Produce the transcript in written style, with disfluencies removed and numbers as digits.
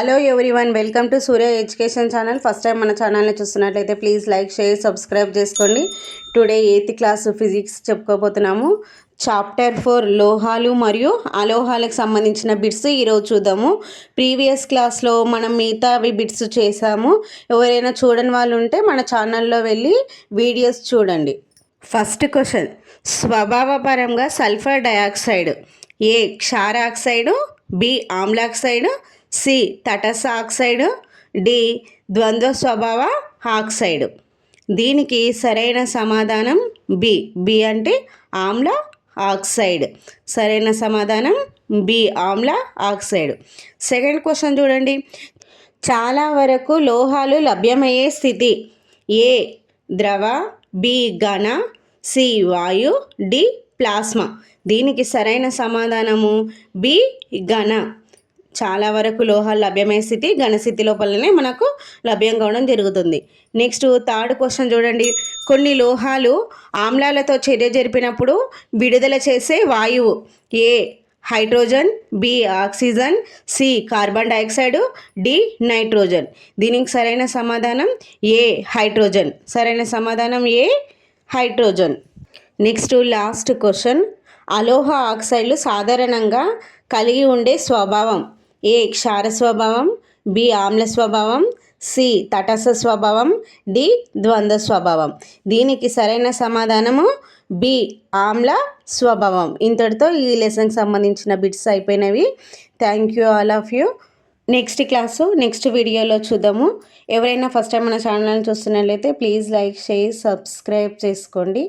Hello everyone, welcome to Surya education channel. First time మన ఛానల్ని చూస్తున్నట్లయితే ప్లీజ్ లైక్, షేర్, సబ్స్క్రైబ్ చేసుకోండి. టుడే 8th క్లాస్ ఫిజిక్స్ చెప్పుకోబోతున్నాము. Chapter 4 లోహాలు మరియు అలోహాలకు సంబంధించిన బిట్స్ ఈరోజు చూద్దాము. ప్రీవియస్ క్లాస్లో మనం మిగతావి బిట్స్ చేసాము. ఎవరైనా చూడని వాళ్ళు ఉంటే మన ఛానల్లో వెళ్ళి వీడియోస్ చూడండి. ఫస్ట్ క్వశ్చన్, స్వభావపరంగా సల్ఫర్ డయాక్సైడ్ ఏ క్షారాక్సైడు, బి ఆమ్లాక్సైడు, సి తటస్థ ఆక్సైడ్, డి ద్వంద్వ స్వభావ ఆక్సైడ్. దీనికి సరైన సమాధానం బి. బి అంటే ఆమ్ల ఆక్సైడ్. సరైన సమాధానం బి, ఆమ్ల ఆక్సైడ్. సెకండ్ క్వశ్చన్ చూడండి. చాలా వరకు లోహాలు లభ్యమయ్యే స్థితి ఏ ద్రవ, బి ఘన, సి వాయు, డి ప్లాస్మా. దీనికి సరైన సమాధానము బి ఘన. చాలా వరకు లోహాలు లభ్యమయ్యే స్థితి ఘనస్థితి లోపలనే మనకు లభ్యం కావడం జరుగుతుంది. నెక్స్ట్ థర్డ్ క్వశ్చన్ చూడండి. కొన్ని లోహాలు ఆమ్లాలతో చర్య జరిపినప్పుడు విడుదల చేసే వాయువు A hydrogen, B oxygen, C carbon dioxide, D nitrogen. దీనికి సరైన సమాధానం ఏ హైడ్రోజన్. సరైన సమాధానం A hydrogen. Next last question. అలోహ ఆక్సైడ్లు సాధారణంగా కలిగి ఉండే స్వభావం ఏ క్షార స్వభావం, బి ఆమ్ల స్వభావం, సి తటస్థ స్వభావం, డి ద్వంద్వ స్వభావం. దీనికి సరైన సమాధానము బి ఆమ్ల స్వభావం. ఇంతటితో ఈ లెసన్కి సంబంధించిన బిట్స్ అయిపోయినవి. Thank you all of you. Next వీడియోలో చూద్దాము. ఎవరైనా ఫస్ట్ టైం మన ఛానల్ని చూస్తున్నట్లయితే ప్లీజ్ లైక్, షేర్, సబ్స్క్రైబ్ చేసుకోండి.